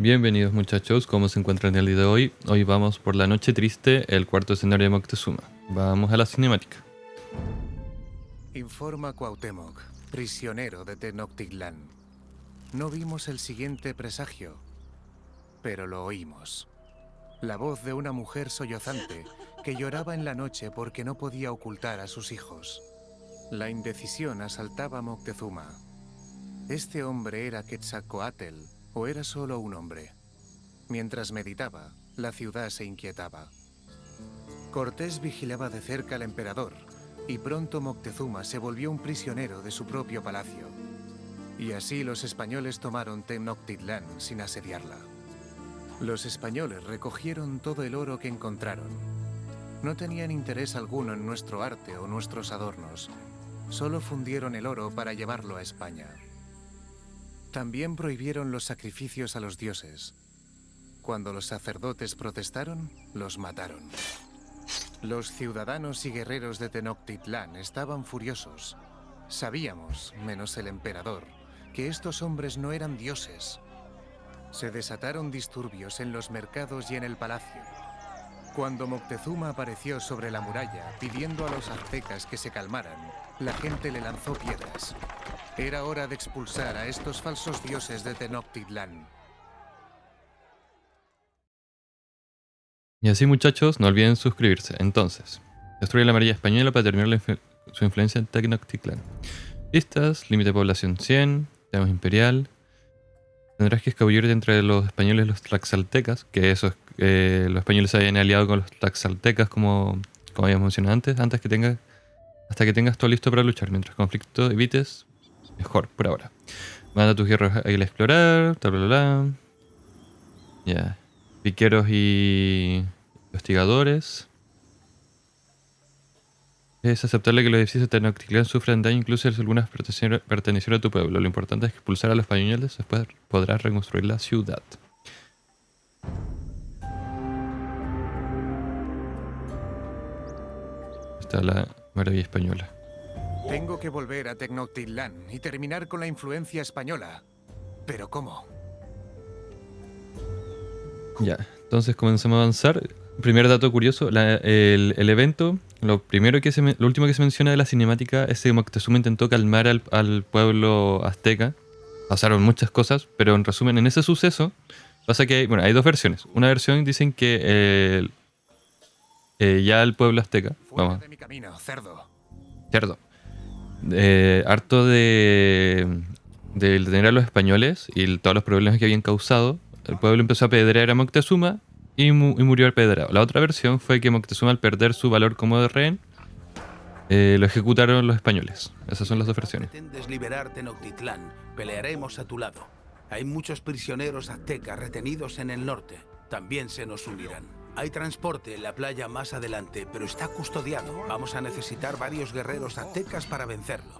Bienvenidos muchachos, ¿cómo se encuentran el día de hoy? Hoy vamos por la noche triste, el cuarto escenario de Moctezuma. Vamos a la cinemática. Informa Cuauhtémoc, prisionero de Tenochtitlán. No vimos el siguiente presagio, pero lo oímos. La voz de una mujer sollozante que lloraba en la noche porque no podía ocultar a sus hijos. La indecisión asaltaba a Moctezuma. ¿Este hombre era Quetzalcóatl o era solo un hombre? Mientras meditaba, la ciudad se inquietaba. Cortés vigilaba de cerca al emperador, y pronto Moctezuma se volvió un prisionero de su propio palacio. Y así los españoles tomaron Tenochtitlán sin asediarla. Los españoles recogieron todo el oro que encontraron. No tenían interés alguno en nuestro arte o nuestros adornos. Solo fundieron el oro para llevarlo a España. También prohibieron los sacrificios a los dioses. Cuando los sacerdotes protestaron, los mataron. Los ciudadanos y guerreros de Tenochtitlán estaban furiosos. Sabíamos, menos el emperador, que estos hombres no eran dioses. Se desataron disturbios en los mercados y en el palacio. Cuando Moctezuma apareció sobre la muralla pidiendo a los aztecas que se calmaran, la gente le lanzó piedras. Era hora de expulsar a estos falsos dioses de Tenochtitlán. Y así muchachos, no olviden suscribirse. Entonces, destruye la Marilla Española para terminar su influencia en Tenochtitlán. Pistas, límite de población 100, tenemos imperial. Tendrás que escabullirte entre los españoles y los tlaxaltecas, que eso es, los españoles se habían aliado con los tlaxaltecas como habíamos mencionado antes, hasta que tengas todo listo para luchar. Mientras conflicto evites, mejor, por ahora. Manda a tus guerreros a ir a explorar, bla bla bla. Ya. Piqueros y investigadores. Es aceptable que los edificios de Tenochtitlán sufran daño incluso si algunas pertenecieron a tu pueblo. Lo importante es que expulsar a los españoles, después podrás reconstruir la ciudad. Está la maravilla española. Tengo que volver a Tenochtitlán y terminar con la influencia española. ¿Pero cómo? Ya, entonces comenzamos a avanzar. Primer dato curioso, el evento, lo último que se menciona de la cinemática es que Moctezuma intentó calmar al pueblo azteca. Pasaron muchas cosas, pero en resumen, en ese suceso pasa que hay dos versiones. Una versión dicen que ya el pueblo azteca, Fuera de mi camino, cerdo. cerdo, harto de detener a los españoles y todos los problemas que habían causado, el pueblo empezó a apedrear a Moctezuma y murió apedreado. La otra versión fue que Moctezuma, al perder su valor como de rehén, lo ejecutaron los españoles. Esas son las dos versiones. Pretendes liberar Tenochtitlán, pelearemos a tu lado. Hay muchos prisioneros aztecas retenidos en el norte. También se nos unirán. Hay transporte en la playa más adelante, pero está custodiado. Vamos a necesitar varios guerreros aztecas para vencerlos.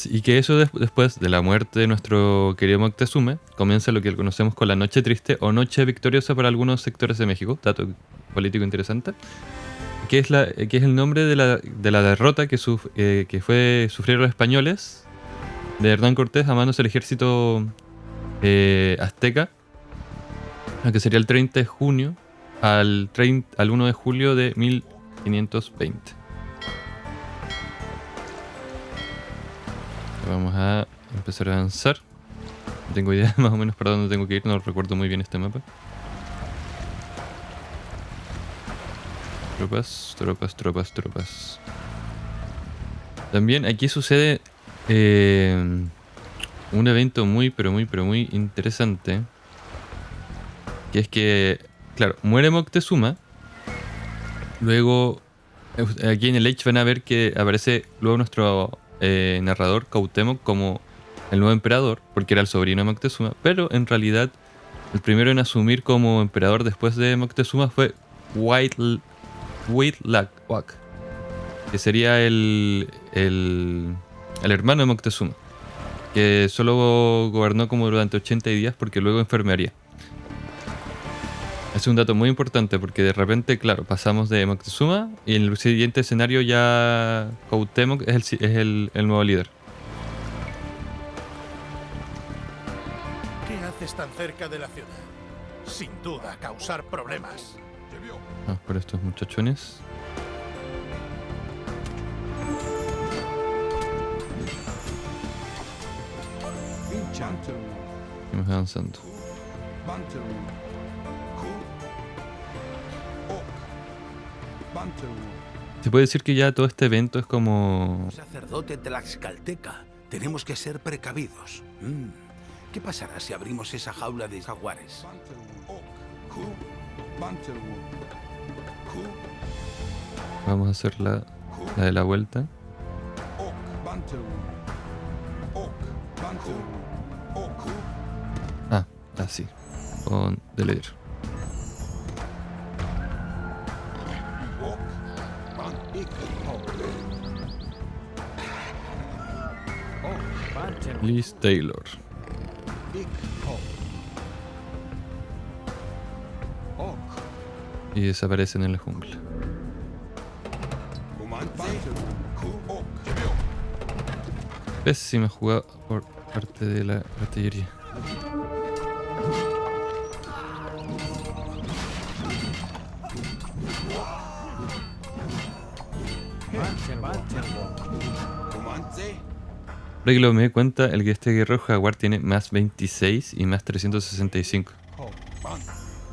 Y que eso después de la muerte de nuestro querido Moctezuma, comienza lo que conocemos con la Noche Triste o Noche Victoriosa para algunos sectores de México. Dato político interesante. Que es el nombre de la derrota que sufrieron los españoles de Hernán Cortés a manos del ejército azteca, que sería el 30 de junio al 1 de julio de 1520. Vamos a empezar a avanzar. No tengo idea más o menos para dónde tengo que ir, no recuerdo muy bien este mapa. Tropas, tropas, tropas, tropas. También aquí sucede un evento muy, pero muy interesante. Que es que, claro, muere Moctezuma. Luego, aquí en el Age van a ver que aparece luego nuestro narrador Cuauhtémoc como el nuevo emperador, porque era el sobrino de Moctezuma. Pero en realidad, el primero en asumir como emperador después de Moctezuma fue Huitlahuac, que sería el hermano de Moctezuma, que solo gobernó como durante 80 días porque luego enfermaría. Es un dato muy importante porque de repente, claro, pasamos de Moctezuma y en el siguiente escenario ya Cuauhtémoc es el nuevo líder. haces tan cerca de la ciudad? Sin duda, causar problemas. Vamos por estos muchachones. Seguimos avanzando. Se puede decir que ya todo este evento es como... Sacerdote tlaxcalteca. Tenemos que ser precavidos. ¿Qué pasará si abrimos esa jaula de jaguares? Vamos a hacer la de la vuelta. Ah, así. Con deleter. Liz Taylor. Y desaparecen en la jungla. Pésima jugada por parte de la artillería. Ahora que lo me di cuenta, el que este guerrero jaguar tiene más 26 y más 365.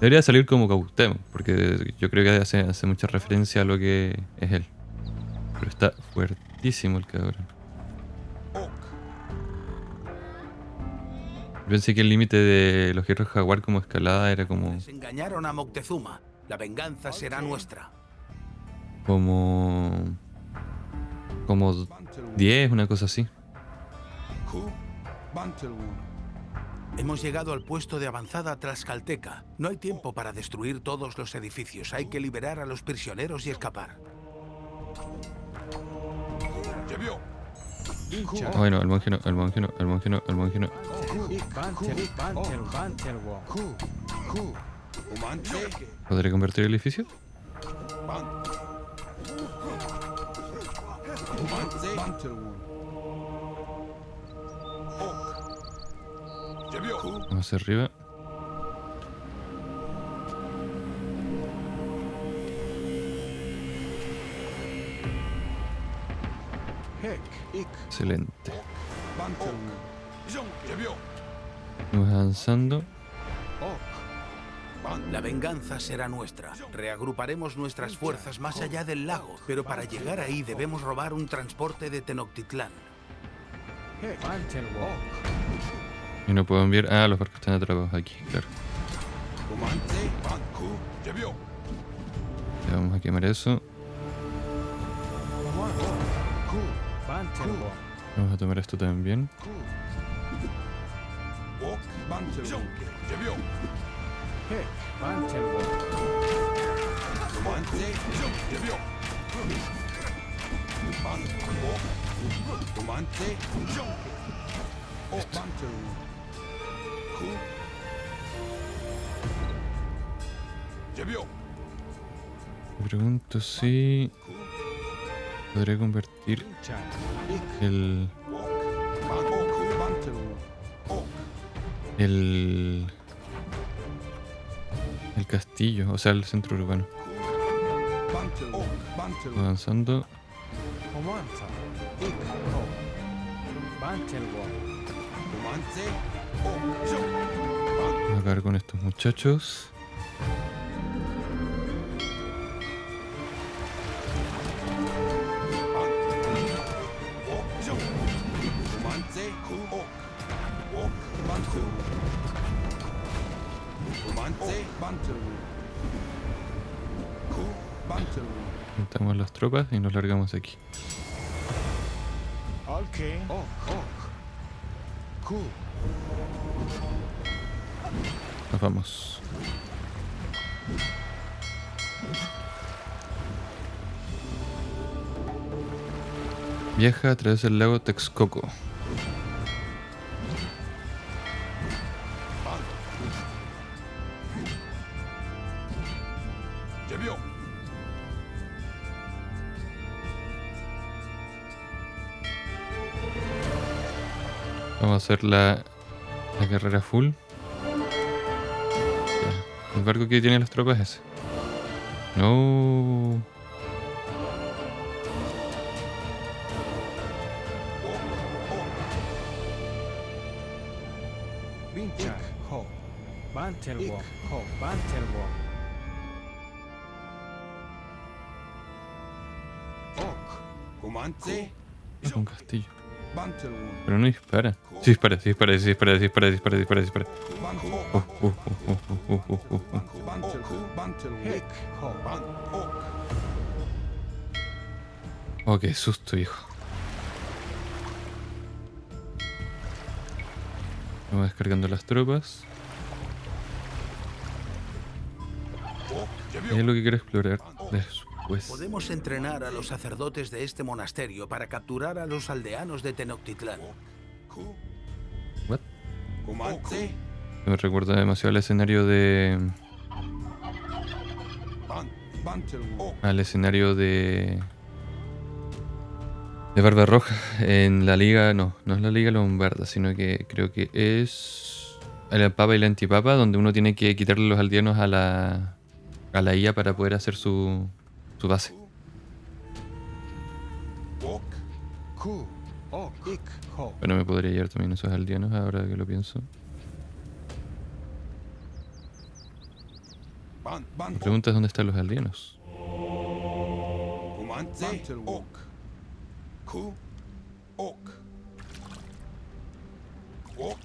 Debería salir como Cuauhtémoc, porque yo creo que hace mucha referencia a lo que es él. Pero está fuertísimo el cabrón. Pensé que el límite de los guerreros jaguar como escalada era como... Desengañaron a Moctezuma. La venganza será nuestra. Como 10, una cosa así. Hemos llegado al puesto de avanzada tlaxcalteca. No hay tiempo para destruir todos los edificios. Hay que liberar a los prisioneros y escapar. Bueno, el monje no. ¿Podré convertir el edificio? Vamos hacia arriba. Excelente. Vamos avanzando. La venganza será nuestra. Reagruparemos nuestras fuerzas más allá del lago, pero para llegar ahí debemos robar un transporte de Tenochtitlán. Y no puedo enviar... Ah, los barcos están atrapados aquí, claro. Ya vamos a quemar eso. Vamos a tomar esto también. Me pregunto si podré convertir el castillo, o sea, el centro urbano. Avanzando. Vamos a acabar con estos muchachos. Juntamos las tropas y nos largamos de aquí. Nos vamos. Viaja a través del lago Texcoco. Vamos a hacer la carrera full. El barco que tiene las tropas es ese. No. Vinchar, ho. Bantelwalk, ho. Bantelwalk. Ok. Comandante. Es un castillo. Bantelwalk. Pero no dispara. Sí dispara, sí dispara, sí dispara, sí dispara, sí dispara, sí dispara, sí dispara. Hick, ho. Oh, qué susto, hijo. Vamos descargando las tropas. Es lo que quiero explorar después. Podemos entrenar a los sacerdotes de este monasterio para capturar a los aldeanos de Tenochtitlán. What? Comandante. Me recuerda demasiado al escenario de... Bantelwalk. al escenario de Barbarroja en la liga, no es la liga lombarda, sino que creo que es el papa y el antipapa, donde uno tiene que quitarle los aldeanos a la IA para poder hacer su base. Ok. Ku. Ok. Hick, ho. Bueno, me podría llevar también esos aldeanos ahora que lo pienso. La Ban. pregunta es dónde están los aldeanos. Comandante. Ok. Ku. Ok. Ok.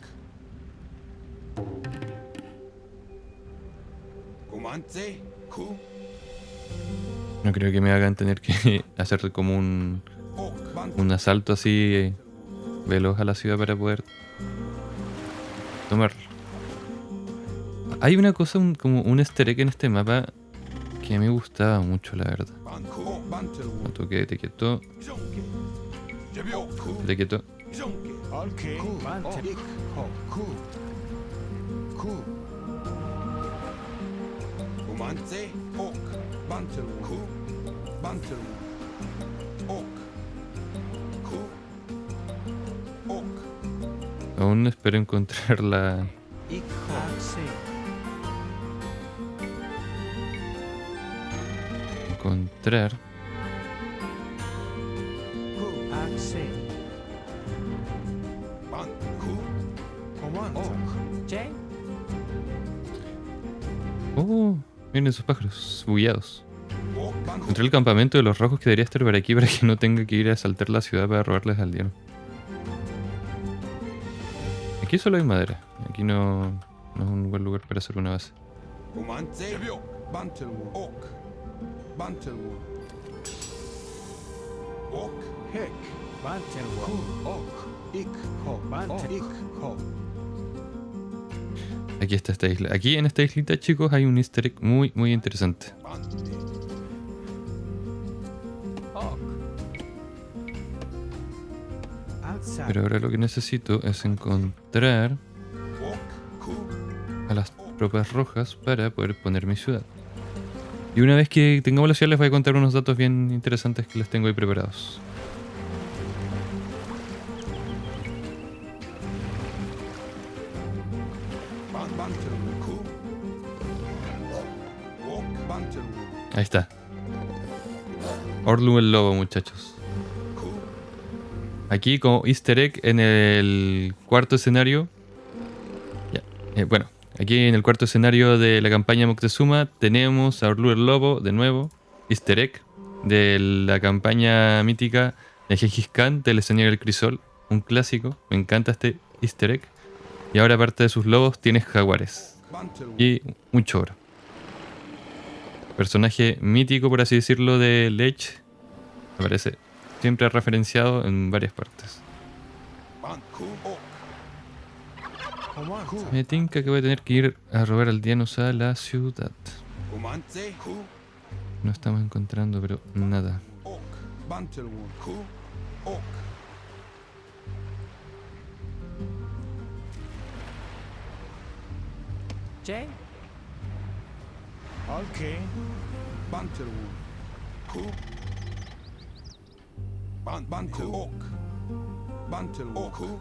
Comandante. Ku. No creo que me hagan tener que hacer como un Ok. un asalto así veloz a la ciudad para poder tomarlo. Hay una cosa, como un easter egg en este mapa que me gustaba mucho, la verdad. Bantelwalk. No toque, quieto, Ku. quieto. Ok. Bantel. Hick, ho. Ku. Ku. Comandante. Ok. Bantelwalk. Ku. Bantelwalk. Ok. Ku. Ok. Aún espero encontrar la... Hick, ho. Axi. encontrar... Ku. Axi. Ban. Ku. Commander. Jay. Oh, miren esos pájaros bugueados. Ok. Ban. Encontré el campamento de los rojos que debería estar por aquí para que no tenga que ir a asaltar la ciudad para robarles aldeanos. Aquí solo hay madera. Aquí no es un buen lugar para hacer una base. Comandante. Bantelwalk. Ok. Bantelwalk. Ok. Hick. Bantelwalk. Ku. Ok. Hick, ho. Bantel. Hick, ho. Aquí está esta isla. Aquí en esta islita, chicos, hay un easter egg muy, muy interesante. Ban. Ok. Outside. Pero ahora lo que necesito es encontrar Ok. Ku. a las tropas rojas para poder poner mi ciudad. Y una vez que tengamos la ciudad les voy a contar unos datos bien interesantes que les tengo ahí preparados. Bantelwalk. Ku. Ok. Bantelwalk. Ahí está. Orlu el lobo, muchachos. Ku. Aquí como easter egg en el cuarto escenario. Ya, bueno, aquí en el cuarto escenario de la campaña Moctezuma tenemos a Orlu el lobo de nuevo. Easter egg de la campaña mítica de Gengis Khan del escenario del Crisol. Un clásico. Me encanta este easter egg. Y ahora aparte de sus lobos tienes jaguares. Bantelwalk. Y mucho oro. Personaje mítico, por así decirlo, de Lech. Aparece siempre referenciado en varias partes. Ban. Ku. Ok. Commander. Me tinca que voy a tener que ir a robar aldeanos a la ciudad. Comandante. Ku. No estamos encontrando, pero nada. Ok. Bantelwalk. Ku. Ok. Jay. Ok. Bantelwalk. Ku. Bantelwalk. Bantelwalk. Ku.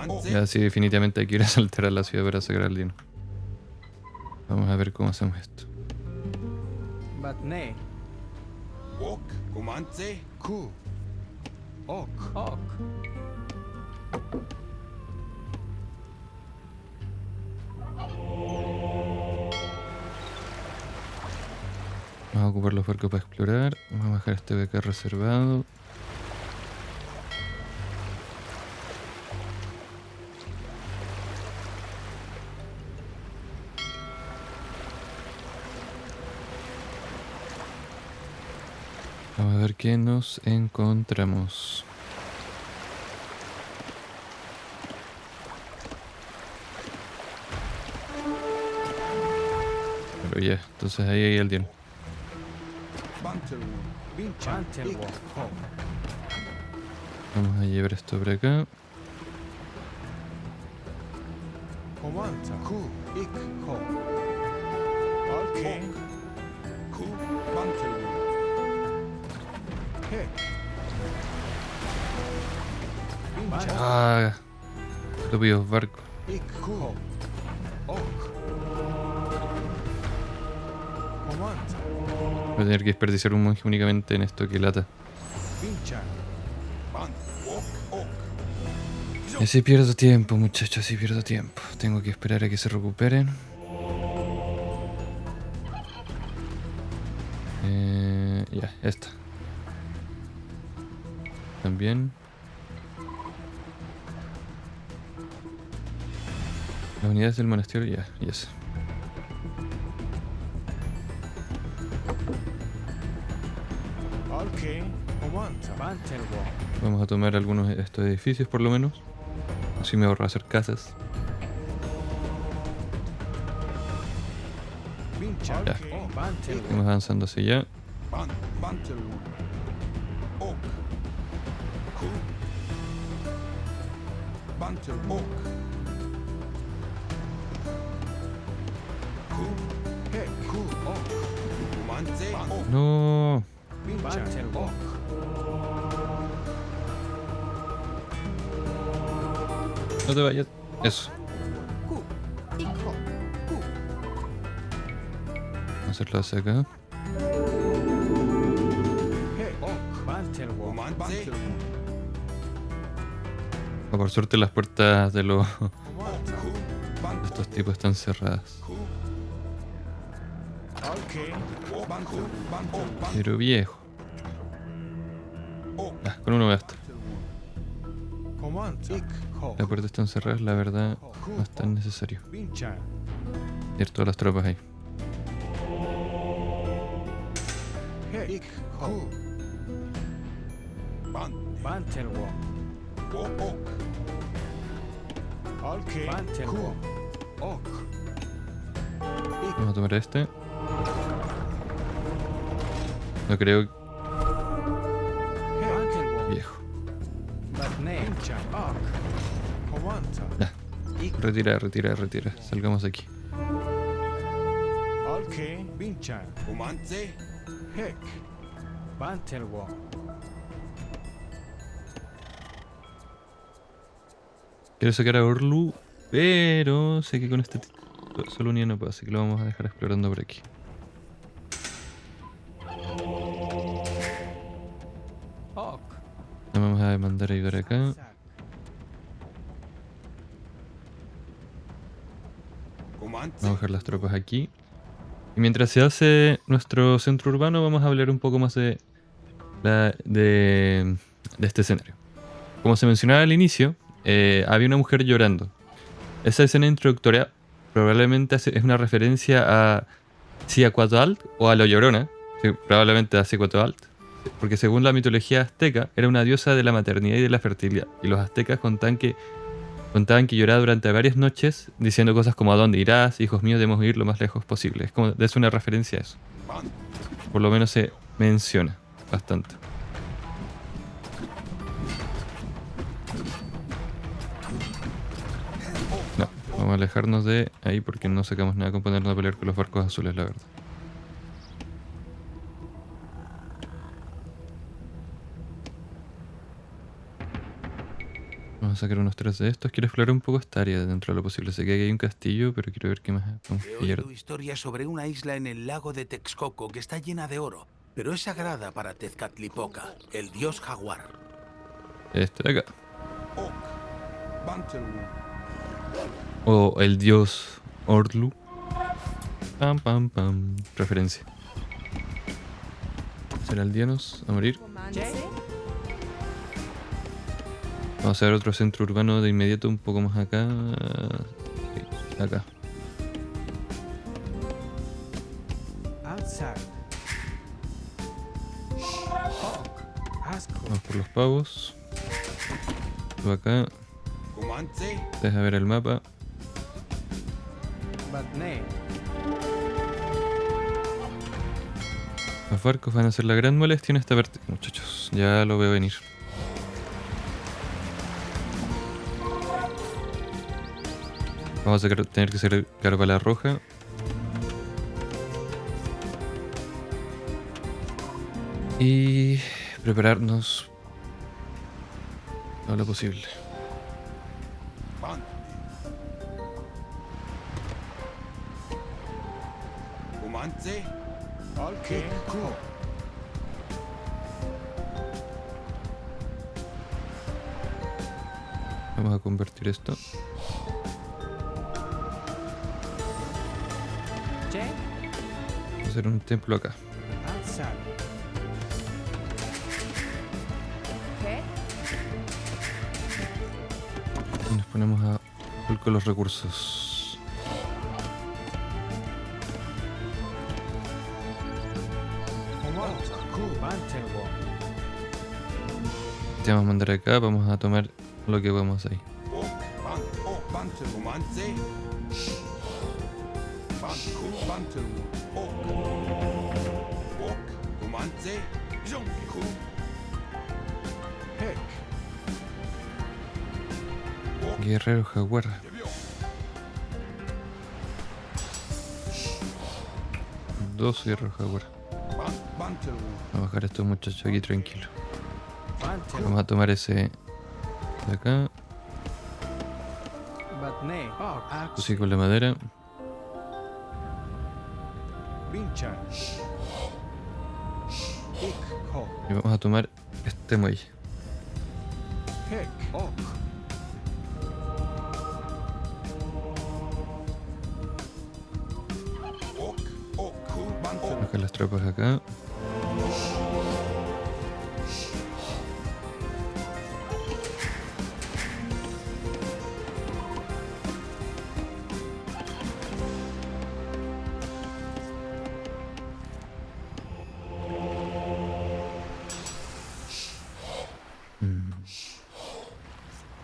Comanche. Ya, sí, definitivamente hay que ir a saltar a la ciudad para sacar al Dino. Vamos a ver cómo hacemos esto. Batne. Ok. Comanche. Ku. Ok. Ok. Vamos a ocupar los barcos para explorar. Vamos a dejar este BK reservado. Vamos a ver qué nos encontramos. Pero ya, entonces ahí hay alguien. Bantelwood. Vinchan. Ik. Ho. Vamos a llevar esto por acá. Comanta. Ku. Ik. Ho. Ok. Ku. Bantelwood. Hek. Vinchan. Ah, estúpidos barcos. Ik. Ho. Ok. Comanta. Voy a tener que desperdiciar un monje únicamente en esto, que lata. Vinchan. Ban. Ok. Ok. Y así pierdo tiempo, muchachos, así pierdo tiempo. Tengo que esperar a que se recuperen. Ya, esta. También. Las unidades del monasterio, ya, yes. Ok. Comanta. Bantelwo. Vamos a tomar algunos de estos edificios por lo menos. Así me ahorro hacer casas. Vinchan. Ya. Bantelwo. Seguimos avanzando hacia allá. Ban. Bantelwood. Ok. Ku. Bantelwood. Ok. Ku. Hek. Ku. Ok. Comanche. Ok. No. Vinchan. Ok. No te vayas. Eso. Ku. Ik. Ho. Ku. Vamos a hacerlo hacia acá. Hek. Ok. Bantelwo. Comanche. Bantelwood. Por suerte las puertas de los de Comanta. Ku. Bantelwood. estos tipos están cerradas. Ku. Ok. Bantelwood. Bantelwood. Pero viejo. Ok. Ah, con uno basta. Comanta. Ik. Ho. Las puertas están cerradas, la verdad no es tan necesario. Vinchan. Ir todas las tropas ahí. Hek. Ik. Ho. Ban. Bantelwo. Ok. Ok. Ok. Bantelwo. Ok. Vamos a tomar este. No creo. Bantelwo. Viejo. Batne. Vinchan. Ok. Comanta. Ya. Ik. Retira, retira, retira. Salgamos de aquí. Ok. Vinchan. Comanche. Hek. Bantelwo. Quiero sacar a Orlu, pero sé que con este solo unidad no puedo, así que lo vamos a dejar explorando por aquí. Ok. Nos vamos a mandar a ayudar acá. Comanche. Vamos a dejar las tropas aquí. Y mientras se hace nuestro centro urbano, vamos a hablar un poco más de este escenario. Como se mencionaba al inicio, había una mujer llorando. Esa escena introductoria probablemente es una referencia a Ciacuatl o a La Llorona. Sí, probablemente a Ciacuatl. Porque según la mitología azteca, era una diosa de la maternidad y de la fertilidad. Y los aztecas contaban que lloraba durante varias noches diciendo cosas como: ¿a dónde irás? Hijos míos, debemos ir lo más lejos posible. Es una referencia a eso. Ban. Por lo menos se menciona bastante. No, vamos a alejarnos de ahí porque no sacamos nada con ponernos a pelear con los barcos azules, la verdad. Vamos a sacar unos 3 de estos. Quiero explorar un poco esta área dentro de lo posible. Sé que aquí hay un castillo, pero quiero ver qué más podemos He pillar. oído historias sobre una isla en el lago de Texcoco que está llena de oro, pero es sagrada para Tezcatlipoca, el dios jaguar. Este de acá. Ok. Bantelwu. O el dios Orlu. Pam, pam, pam. Referencia. Será aldeanos a morir. Vamos a ver otro centro urbano de inmediato un poco más acá. Sí, acá. Outside. Asco. Vamos por los pavos. Tú acá. Comandse. Deja ver el mapa. Batne. Los barcos van a ser la gran molestia en esta parte. Muchachos, ya lo veo venir. Vamos a tener que hacer Carvala Roja. Y prepararnos todo lo posible. Bant. Comandse. Okay. Cool. Vamos a convertir esto. Check. Vamos a hacer un templo acá. Outside. Y nos ponemos a full con los recursos. Cool. Bantelwo. Ya vamos a mandar acá. Vamos a tomar lo que podemos ahí. Ok. Bant. Ok. Bantelwu. Comandse. Bant. Ku. Bantelwu. Ok. Ok. Comandse. Jong. Ku. Heck. Ok. Guerrero jaguar. Devio. 2 guerreros jaguar. Bant. Bantelwu. Vamos a bajar a estos muchachos aquí tranquilo. Bantelwo. Vamos a tomar ese de acá. Batne. Oh. Así con la madera. Vinchan. Ik. Ho. Y vamos a tomar este muelle. Heck. Ok. Ok. Ok. Ku. Bantelwu. Bajar las tropas acá.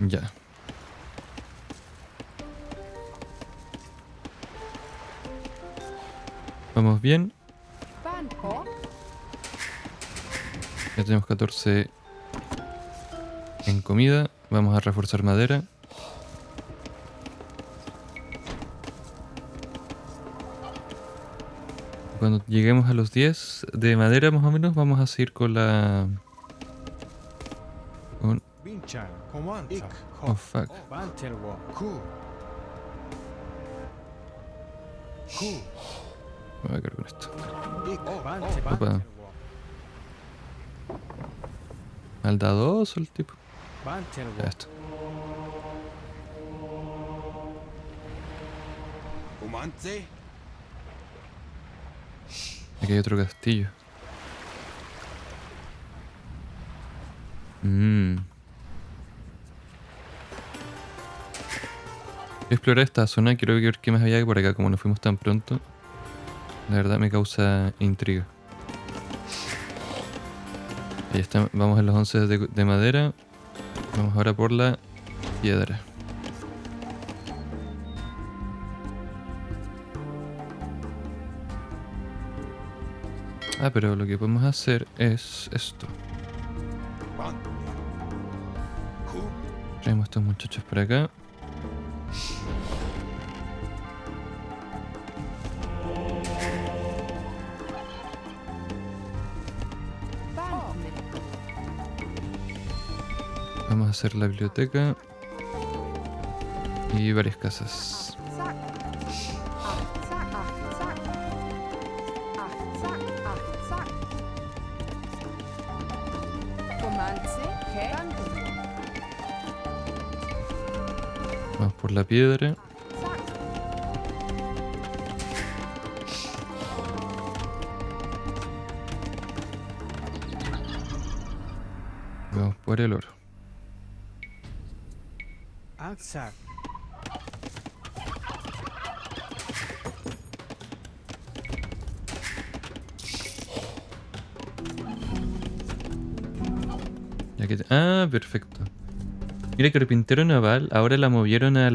Ya. Vamos bien. Ya tenemos 14 en comida. Vamos a reforzar madera. Cuando lleguemos a los 10 de madera más o menos, vamos a seguir con la... con... Vinchan. Comanza. Ik. Oh Ho. fuck. Bantelwo. Cool. Cool. Me voy a quedar con esto. Ik. Opa. Bantelwo. Maldadoso el tipo. Bantelwo. Ya esto. Comandse. Aquí hay otro castillo. Voy a explorar esta zona, quiero ver qué más había por acá, como no fuimos tan pronto. La verdad me causa intriga. Ahí está, vamos a los 11 de madera. Vamos ahora por la piedra. Ah, pero lo que podemos hacer es esto. Bant. Ku. Traemos a estos muchachos para acá. Vamos a hacer la biblioteca y varias casas. Vamos por la piedra. Vamos por el oro. Aksak. Ya que perfecto. Mira, carpintero naval, ahora la movieron a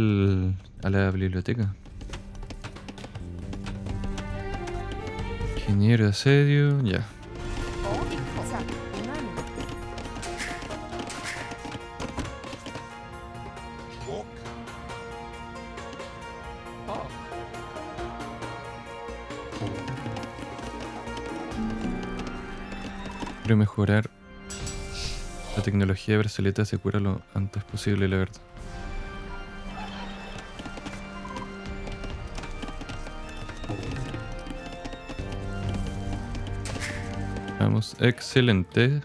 la biblioteca. Ingeniero de asedio, ya. Ok. Quiero mejorar la tecnología de brazaleta, se cura lo antes posible, la verdad. Vamos, excelente.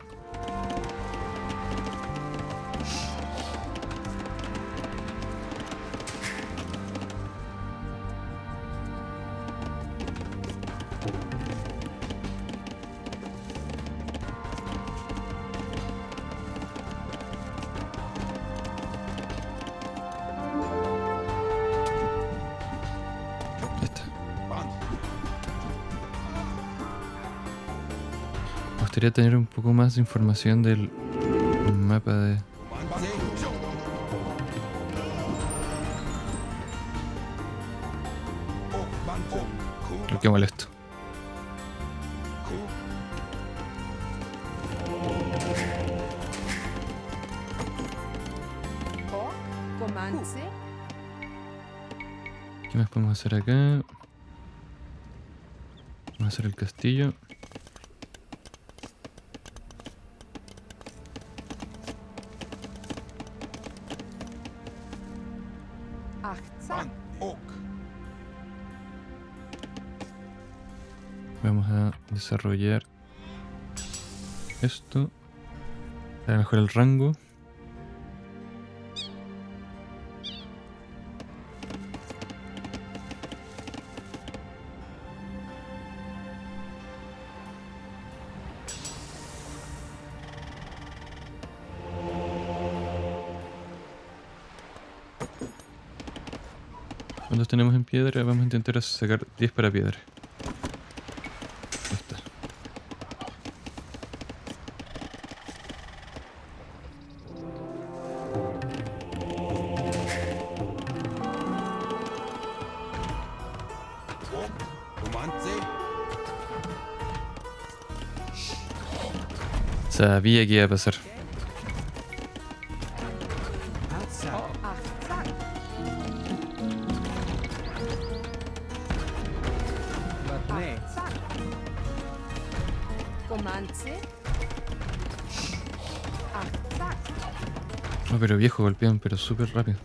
Ya está. Me gustaría tener un poco más de información del mapa de... Creo que molesto. ¿Qué más podemos hacer acá? Vamos a hacer el castillo. Vamos a desarrollar esto para mejorar el rango. ¿Cuántos tenemos en piedra? Vamos a intentar sacar 10 para piedra. Ahí está. Sabía que iba a pasar. No, pero viejo, golpean, pero súper rápido.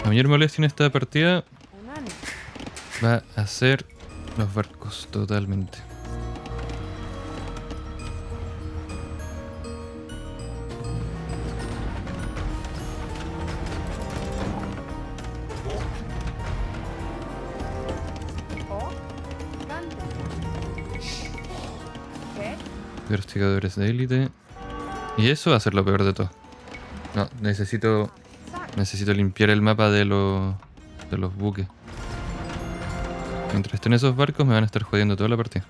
La mayor molestia en esta partida va a ser los barcos, totalmente. Investigadores de élite. Y eso va a ser lo peor de todo. No, necesito limpiar el mapa de los buques. Mientras estén esos barcos me van a estar jodiendo toda la partida.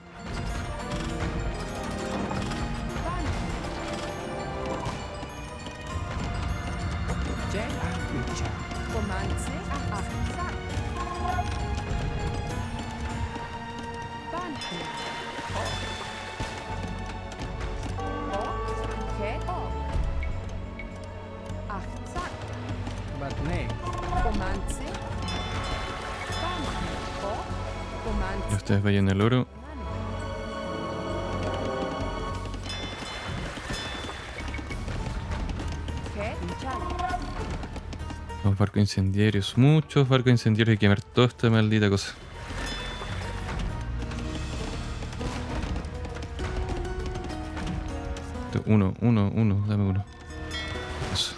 Ustedes vayan al oro. Los barcos incendiarios. Muchos barcos incendiarios. Hay que quemar toda esta maldita cosa. Uno, dame uno. Eso.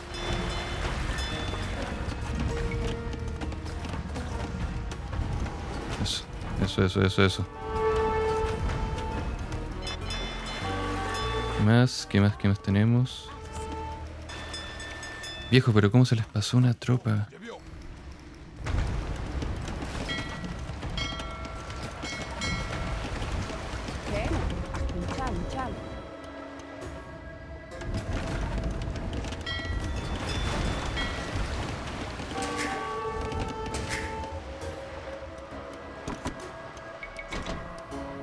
Eso. ¿Qué más tenemos? Viejo, pero ¿cómo se les pasó una tropa? Llevió.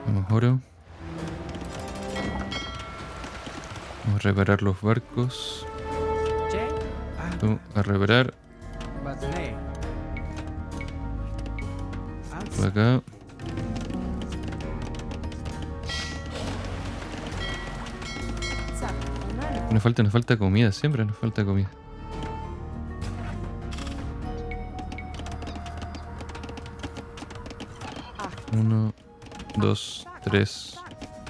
Vamos oro. Vamos a reparar los barcos. Tú, a reparar. Por acá. Nos falta comida, siempre nos falta comida. Uno, 2, 3,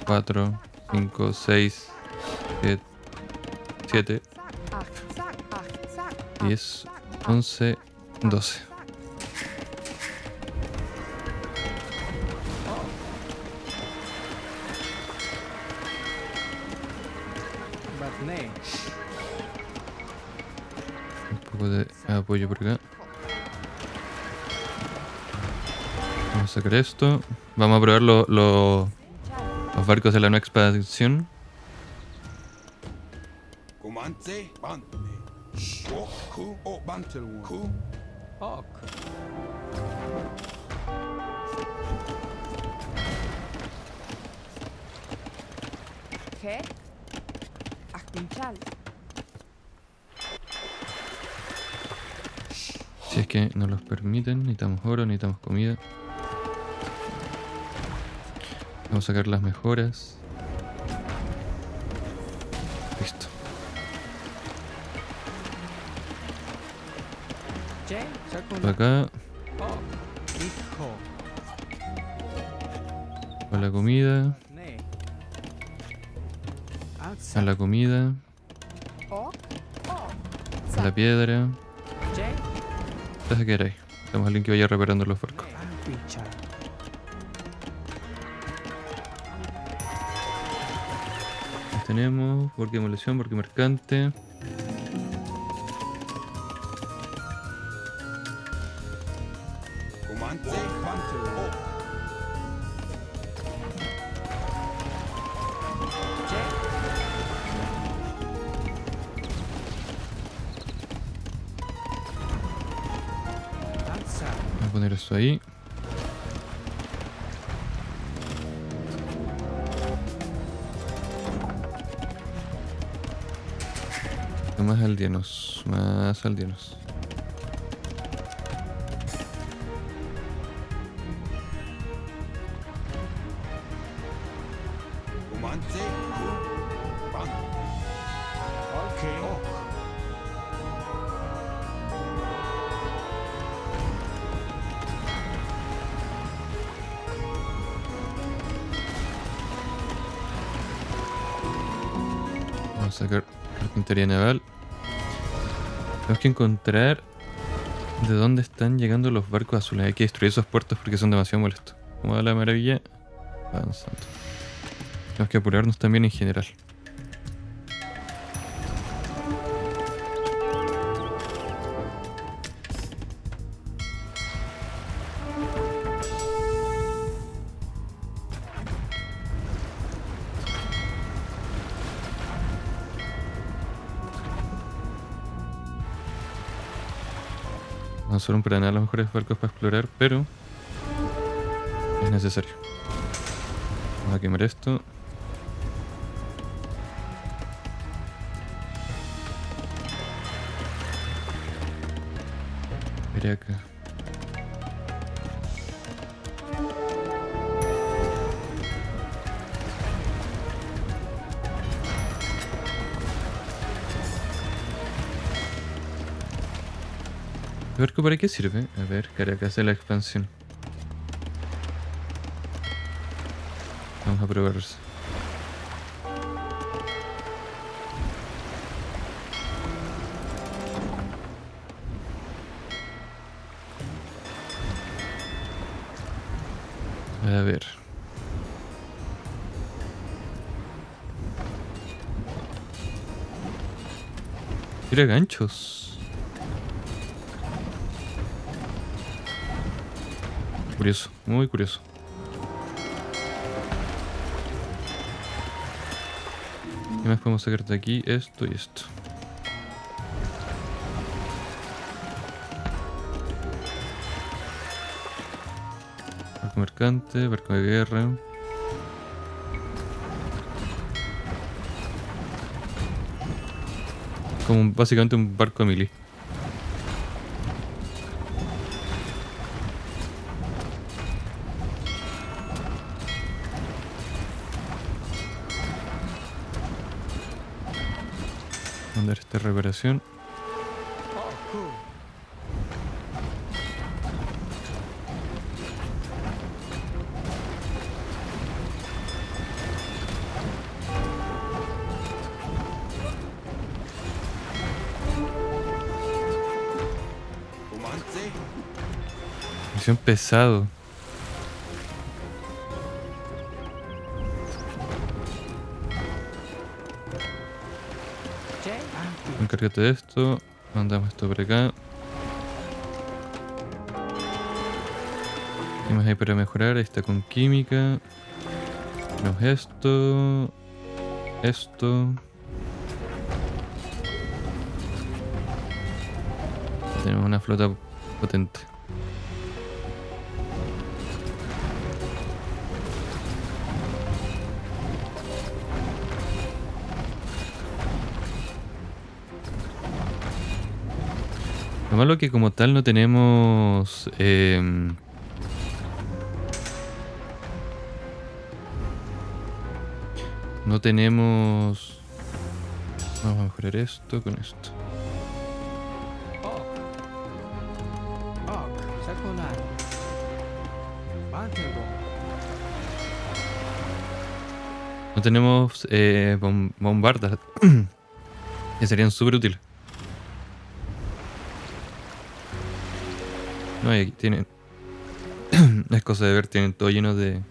4, 5, 6, 7, 10, 11, 12. Un poco de apoyo por acá. Vamos a sacar esto. Vamos a probar los barcos de la nueva expansión. Comandante, Bante. Ok, Ku, O, Bantelwood. Ku, Ok. ¿Qué? Akinchal. Si es que nos los permiten, necesitamos oro, necesitamos comida. Vamos a sacar las mejoras. Listo. Por acá, a la comida. A la comida. A la piedra. Deja que ahí. Tenemos a alguien que vaya reparando los barcos. Ahí tenemos, porque demolición, porque mercante. Comandante, Bante. Voy a poner eso ahí. Más aldeanos, más aldeanos. Comandante, Ku, Bante. Ok. Vamos a sacar carpintería naval. Tenemos que encontrar de dónde están llegando los barcos azules. Hay que destruir esos puertos porque son demasiado molestos. Como va la maravilla, avanzando. Tenemos que apurarnos también en general. No son para nada los mejores barcos para explorar, pero es necesario. Vamos a quemar esto. Veré acá. ¿El barco para qué sirve? A ver, Caracas de la expansión. Vamos a probar. A ver. Tira ganchos. Curioso, muy curioso. ¿Qué más podemos sacar de aquí? Esto y esto. Barco mercante, barco de guerra. Como básicamente un barco de mili. Mandar esta reparación. Oh, cool. Comandante. Misión pesado. Che, anti. Encárgate de esto. Mandamos esto por acá. ¿Qué más hay para mejorar? Ahí está con química. Tenemos esto. Esto. Tenemos una flota potente. Lo malo es que como tal no tenemos no tenemos. Vamos a mejorar esto con esto. Oh. Oh, secular. Bantelbo. No tenemos bombardas que serían súper útiles. No, y aquí tienen. Es cosa de ver, tienen todo lleno de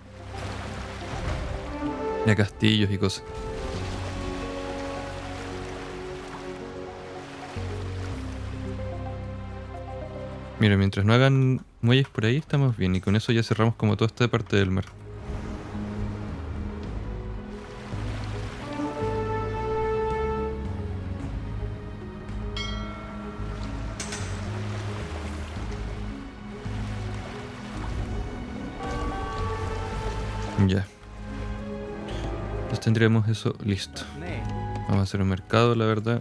castillos y cosas. Mira, mientras no hagan muelles por ahí estamos bien y con eso ya cerramos como toda esta parte del mar. Ya. Entonces tendríamos eso listo. Ne. Vamos a hacer un mercado, la verdad.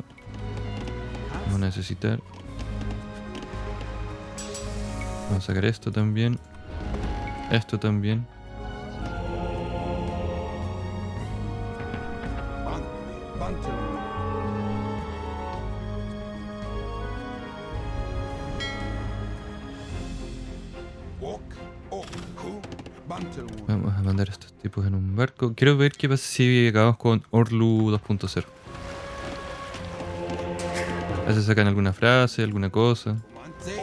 Vamos a Hans. necesitar. Vamos a sacar esto también. Esto también. Bantelbo. Ok. Ok. Ku. Bantelbo. Vamos a mandar a estos tipos en un barco. Quiero ver qué pasa si acabamos con Orlu 2.0. A veces sacan alguna frase, alguna cosa. Comandante.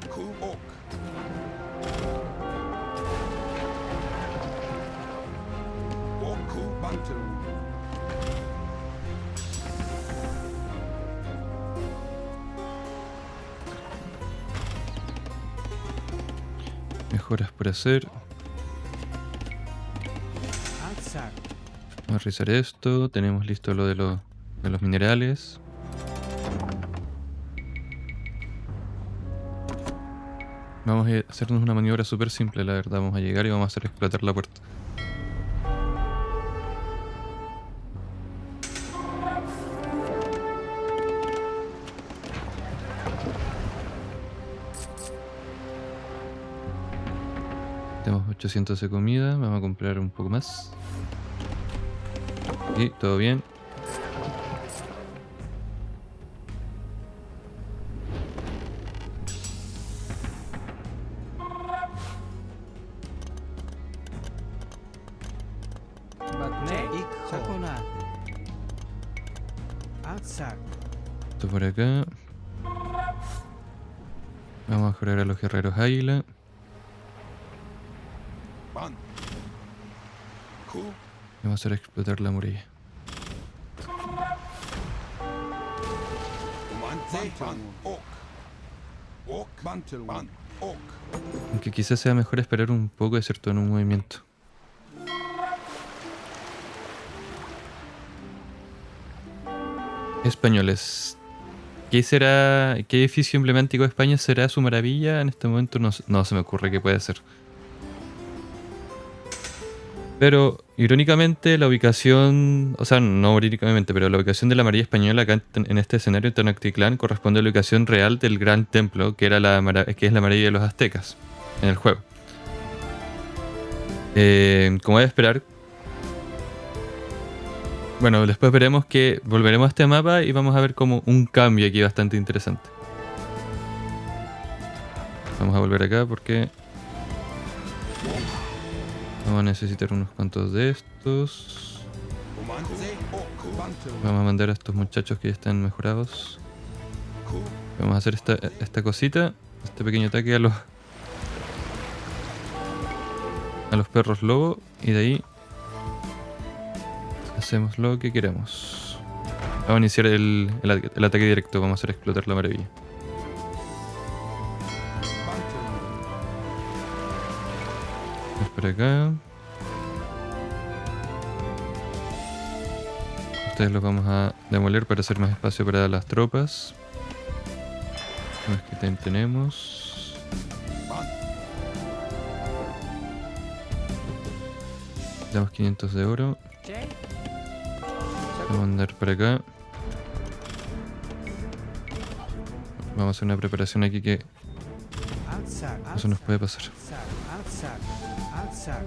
Ok. Ku. Ok. Ok. Ku. Bantelbo. Mejoras por hacer. Atsak. Vamos a revisar esto. Tenemos listo lo de los minerales. Vamos a hacernos una maniobra súper simple, la verdad. Vamos a llegar y vamos a hacer explotar la puerta. Tenemos 800 de comida. Vamos a comprar un poco más. Y todo bien. Outside. Esto por acá. Vamos a mejorar a los guerreros águila. Ban. Ku. Y vamos a hacer explotar la muralla. Umante. Ban. Ok. Ok. Bantelwin. Ban. Ok. Aunque quizás sea mejor esperar un poco, excepto en un movimiento. Españoles. ¿Qué será? ¿Qué edificio emblemático de España será su maravilla? En este momento no se me ocurre qué puede ser. Pero, irónicamente, la ubicación... O sea, no irónicamente, pero la ubicación de la Maravilla Española acá en este escenario en Tenochtitlán corresponde a la ubicación real del Gran Templo, que, era que es la Maravilla de los Aztecas, en el juego. Como es de esperar... Bueno, después veremos que volveremos a este mapa y vamos a ver como un cambio aquí bastante interesante. Vamos a volver acá porque... Vamos a necesitar unos cuantos de estos. Umante. Ok. Bantelwin. Vamos a mandar a estos muchachos que ya están mejorados. Ku. Vamos a hacer esta cosita, este pequeño ataque a los perros lobo y de ahí hacemos lo que queramos. Vamos a iniciar el ataque directo, vamos a hacer explotar la maravilla. Bantelwin. Es por acá. Ustedes los vamos a demoler para hacer más espacio para las tropas. Más que tenemos. Ban. Damos 500 de oro. Jay? Vamos a andar por acá. Vamos a hacer una preparación aquí que Outside. eso nos puede pasar. Outside. Outside.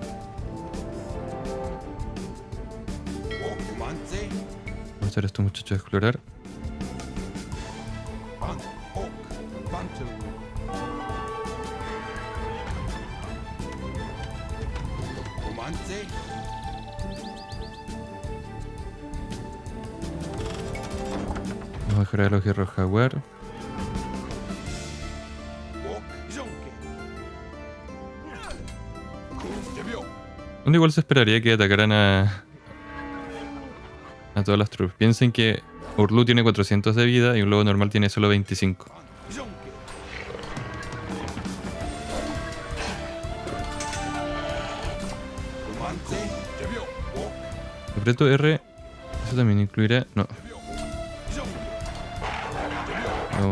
Ok. Umante. Vamos a hacer a estos muchachos explorar. Ban. Ok. Bantelwin. Umante. Vamos a mejorar a los guerreros jaguar. Ok. Jonke. Ku. Debio. Donde igual se esperaría que atacaran a todas las tropas. Piensen que Urlu tiene 400 de vida y un lobo normal tiene solo 25. Ban. Jonke. Umante. Debio. Ok. Aprieto R. Eso también incluirá... No, Debio. Jonke.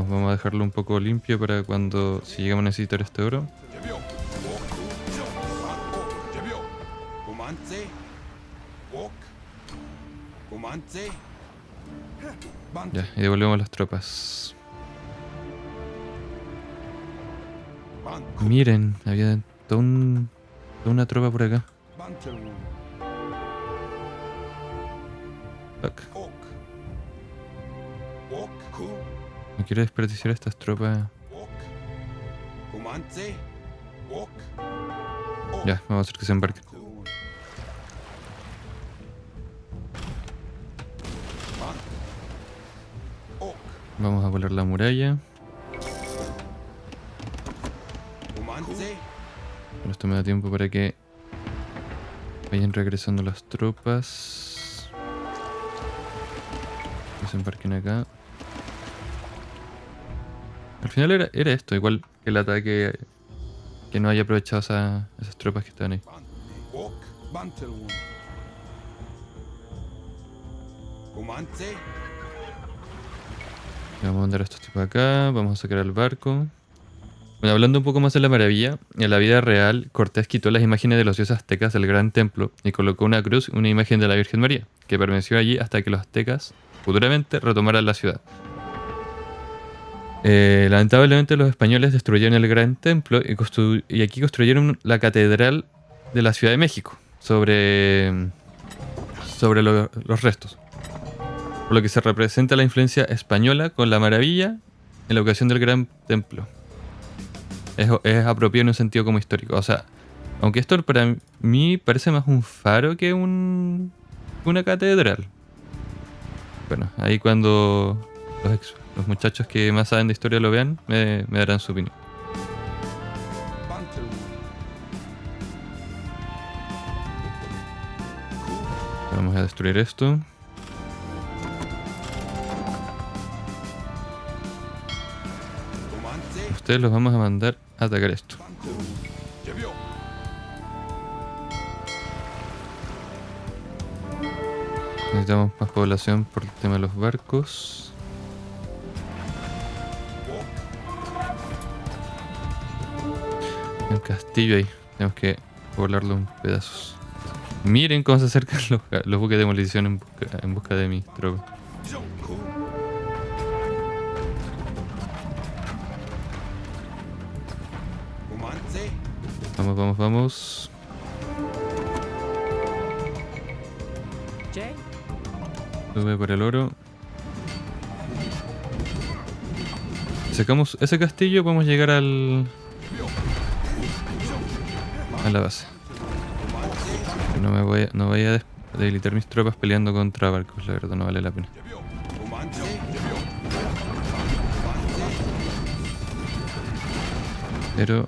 vamos a dejarlo un poco limpio para cuando... Si llegamos a necesitar este oro. Debio. Ok. Jonke. Ban. Ok. Debio. Umante. Ok. Umante. Bante. Ya, y devolvemos las tropas. Ban. Miren, había toda una tropa por acá. Bantelwin. Fuck. Ok. Ok. Ku. No quiero desperdiciar estas tropas. Ok. Umante. Ok. Ya, vamos a hacer que se embarquen. Ku. Ban. Ok. Vamos a volar la muralla. Umante. Pero esto me da tiempo para que vayan regresando las tropas. Que se embarquen acá. Al final era esto, igual que el ataque que no haya aprovechado esas tropas que estaban ahí. Ban. Ok. Bantelwin. Umante. Vamos a mandar a estos tipos acá, vamos a sacar al barco. Bueno, hablando un poco más de la maravilla, en la vida real, Cortés quitó las imágenes de los dioses aztecas del gran templo y colocó una cruz y una imagen de la Virgen María, que permaneció allí hasta que los aztecas, futuramente, retomaran la ciudad. Lamentablemente los españoles destruyeron el gran templo y aquí construyeron la catedral de la Ciudad de México sobre los restos. Por lo que se representa la influencia española con la maravilla en la ocasión del gran templo. Es apropiado en un sentido como histórico. O sea, aunque esto para mí parece más un faro que una catedral. Bueno, ahí cuando los muchachos que más saben de historia lo vean, me darán su opinión. Bantelwood. Vamos a destruir esto. Romance. Ustedes los vamos a mandar a atacar esto. Bantelwood. Llevio. Necesitamos más población por el tema de los barcos. Hay un castillo ahí. Tenemos que poblarlo en pedazos. Miren cómo se acercan los buques de demolición en busca de mis tropas. Romance. Vamos, vamos, vamos. Jay. Sube por el oro. Si sacamos ese castillo, podemos llegar a la base. No voy a debilitar mis tropas peleando contra barcos, la verdad no vale la pena. Romance. Pero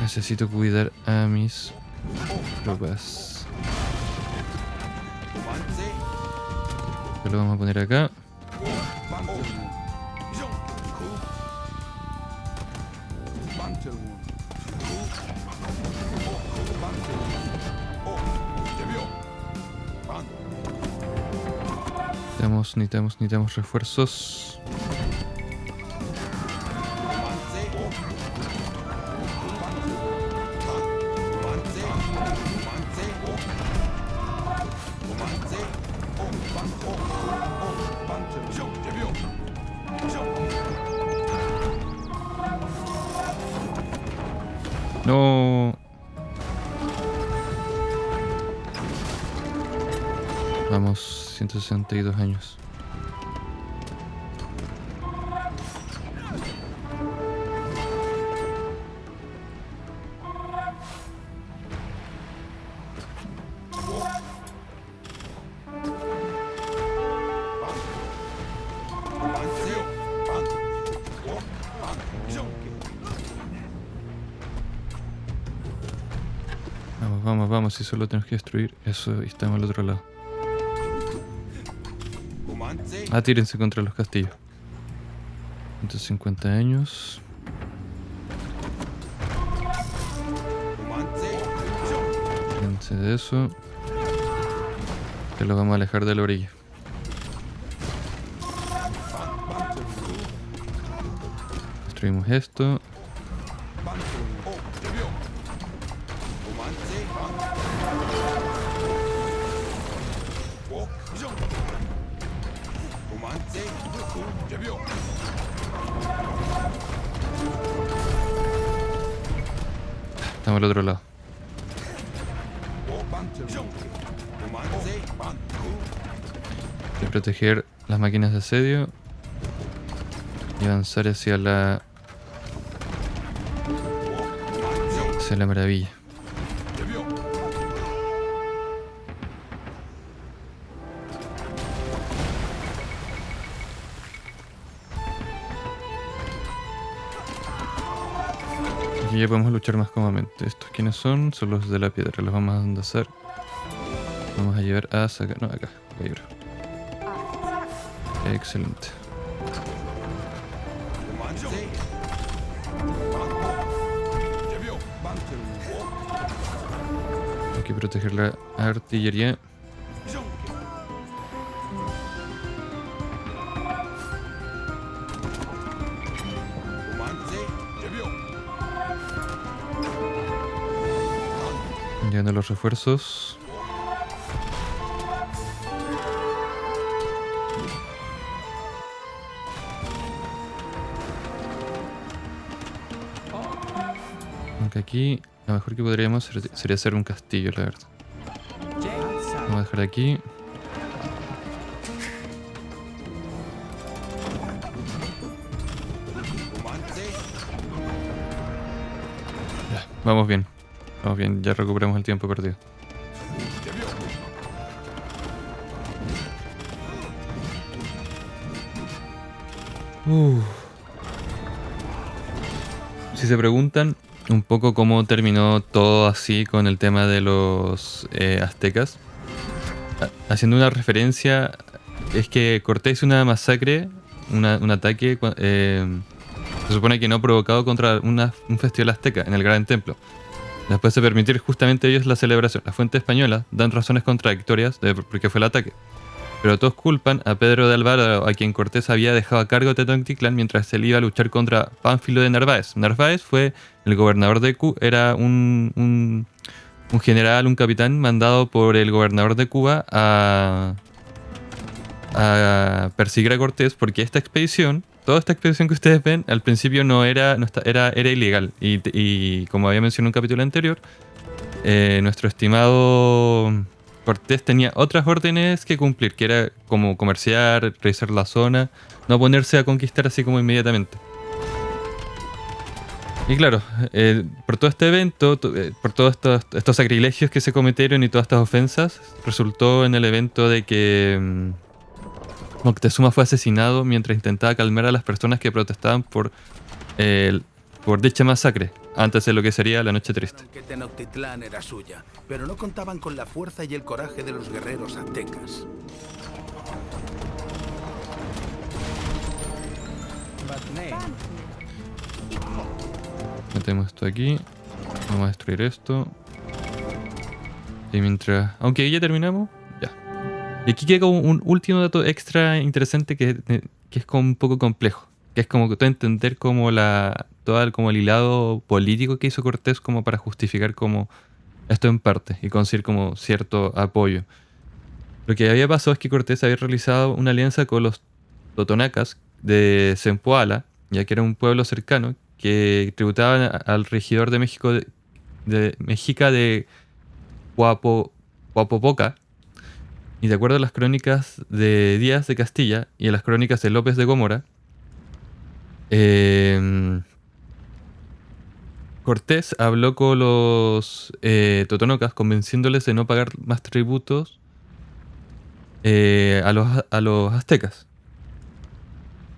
necesito cuidar a mis tropas. Romance. Lo vamos a poner acá. Bantelwood. Necesitamos refuerzos. No. Vamos, 162 años. Vamos, si solo tenemos que destruir eso y estamos al otro lado. Tírense contra los castillos. 150 años. Tírense de eso. Que los vamos a alejar de la orilla. Destruimos esto. Estamos al otro lado. Hay que proteger las máquinas de asedio y avanzar hacia la maravilla. Aquí ya podemos luchar más cómodamente. ¿Estos quiénes son? Son los de la piedra. Los vamos a enlazar. Vamos a llevar a sacar. No, acá. Libro. Excelente. Hay que proteger la artillería. Llegando los refuerzos. Aunque aquí lo mejor que podríamos hacer sería hacer un castillo, la verdad. Vamos a dejar aquí. Ya, vamos bien. Vamos bien, ya recuperamos el tiempo perdido. Si se preguntan un poco cómo terminó todo así con el tema de los aztecas, haciendo una referencia, es que Cortés hizo una masacre, un ataque, se supone que no provocado contra un festival azteca en el Gran Templo. Después de permitir justamente ellos la celebración. La fuente española dan razones contradictorias de por qué fue el ataque. Pero todos culpan a Pedro de Alvarado, a quien Cortés había dejado a cargo de Tenochtitlán mientras él iba a luchar contra Pánfilo de Narváez. Narváez fue el gobernador de Cuba, era un general, un capitán mandado por el gobernador de Cuba a perseguir a Cortés, porque esta expedición, toda esta expedición que ustedes ven, al principio era ilegal. Y como había mencionado en un capítulo anterior, nuestro estimado Cortés tenía otras órdenes que cumplir, que era como comerciar, revisar la zona, no ponerse a conquistar así como inmediatamente. Y claro, por todo este evento, por todos estos sacrilegios que se cometieron y todas estas ofensas, resultó en el evento de que Moctezuma fue asesinado mientras intentaba calmar a las personas que protestaban por dicha masacre, antes de lo que sería la Noche Triste. Que Tenochtitlán era suya, pero no contaban con la fuerza y el coraje de los guerreros aztecas. But name. Metemos esto aquí. Vamos a destruir esto. Y mientras... Aunque ya terminamos, ya. Y aquí queda como un último dato extra interesante que es como un poco complejo. Que es como que todo entender como como el hilado político que hizo Cortés como para justificar como esto en parte y conseguir como cierto apoyo. Lo que había pasado es que Cortés había realizado una alianza con los totonacas de Zempoala, ya que era un pueblo cercano que tributaban al regidor de México de Mexica de Huapopoca. Y de acuerdo a las crónicas de Díaz de Castilla y a las crónicas de López de Gómora, Cortés habló con los totonocas convenciéndoles de no pagar más tributos a los aztecas.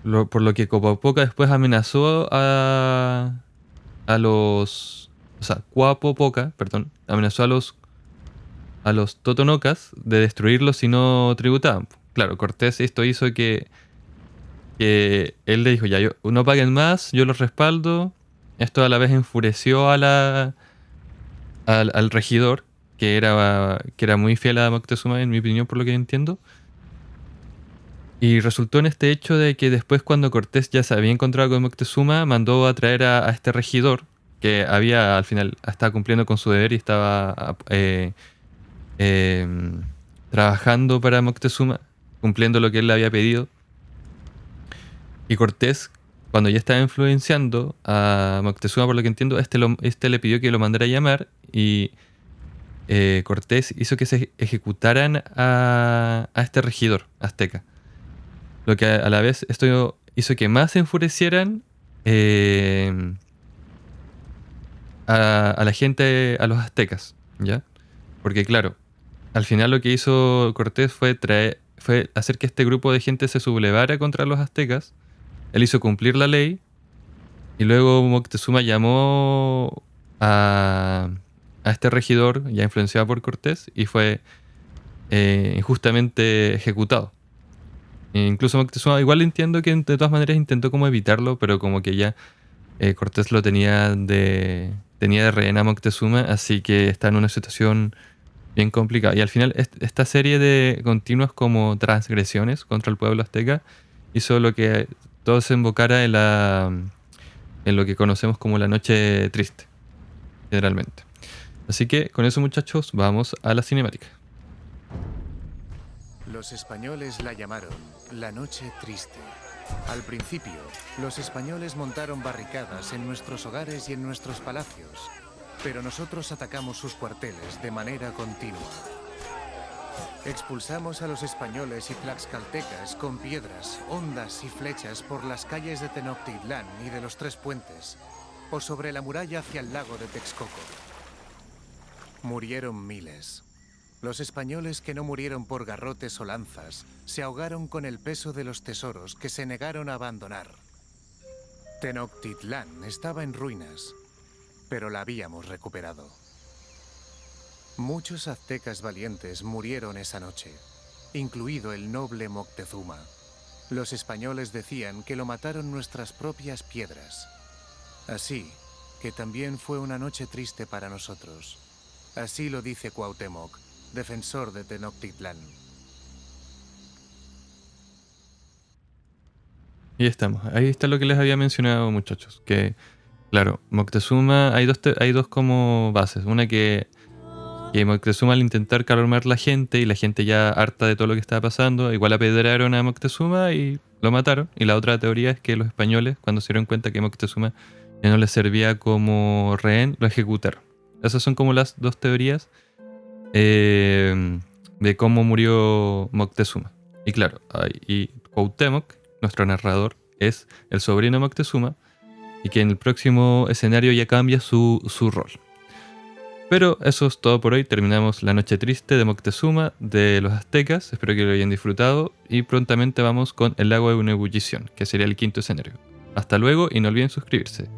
Por lo que Copapoca después amenazó a los... O sea, Coapopoca, perdón, amenazó a los totonocas de destruirlos si no tributaban. Claro, Cortés esto hizo que él le dijo, ya, no paguen más, yo los respaldo. Esto a la vez enfureció al regidor, que era muy fiel a Moctezuma, en mi opinión, por lo que entiendo. Y resultó en este hecho de que después, cuando Cortés ya se había encontrado con Moctezuma, mandó a traer a este regidor, que al final estaba cumpliendo con su deber y estaba trabajando para Moctezuma, cumpliendo lo que él le había pedido. Y Cortés, cuando ya estaba influenciando a Moctezuma, por lo que entiendo, este le pidió que lo mandara a llamar y Cortés hizo que se ejecutaran a este regidor azteca. Lo que a la vez esto hizo que más se enfurecieran a la gente, a los aztecas, ¿ya? Porque claro, al final lo que hizo Cortés fue hacer que este grupo de gente se sublevara contra los aztecas. Él hizo cumplir la ley y luego Moctezuma llamó a este regidor ya influenciado por Cortés y fue injustamente ejecutado. Incluso Moctezuma, igual entiendo que de todas maneras intentó como evitarlo, pero como que ya Cortés lo tenía de rehén a Moctezuma, así que está en una situación bien complicada. Y al final esta serie de continuas como transgresiones contra el pueblo azteca hizo lo que todo se invocara en lo que conocemos como la Noche Triste, generalmente. Así que con eso, muchachos, vamos a la cinemática. Los españoles la llamaron la Noche Triste. Al principio, los españoles montaron barricadas en nuestros hogares y en nuestros palacios, pero nosotros atacamos sus cuarteles de manera continua. Expulsamos a los españoles y tlaxcaltecas con piedras, hondas y flechas por las calles de Tenochtitlán y de los Tres Puentes, o sobre la muralla hacia el lago de Texcoco. Murieron miles. Los españoles que no murieron por garrotes o lanzas se ahogaron con el peso de los tesoros que se negaron a abandonar. Tenochtitlán estaba en ruinas, pero la habíamos recuperado. Muchos aztecas valientes murieron esa noche, incluido el noble Moctezuma. Los españoles decían que lo mataron nuestras propias piedras. Así que también fue una noche triste para nosotros. Así lo dice Cuauhtémoc, defensor de Tenochtitlán. Y estamos. Ahí está lo que les había mencionado, muchachos. Que, claro, Moctezuma, hay dos como bases. Una que Moctezuma, al intentar calmar la gente y la gente ya harta de todo lo que estaba pasando, igual apedrearon a Moctezuma y lo mataron. Y la otra teoría es que los españoles, cuando se dieron cuenta que Moctezuma ya no les servía como rehén, lo ejecutaron. Esas son como las dos teorías de cómo murió Moctezuma. Y claro, y Cuauhtémoc, nuestro narrador, es el sobrino de Moctezuma y que en el próximo escenario ya cambia su rol. Pero eso es todo por hoy. Terminamos la noche triste de Moctezuma, de los aztecas. Espero que lo hayan disfrutado y prontamente vamos con el lago de una ebullición, que sería el quinto escenario. Hasta luego y no olviden suscribirse.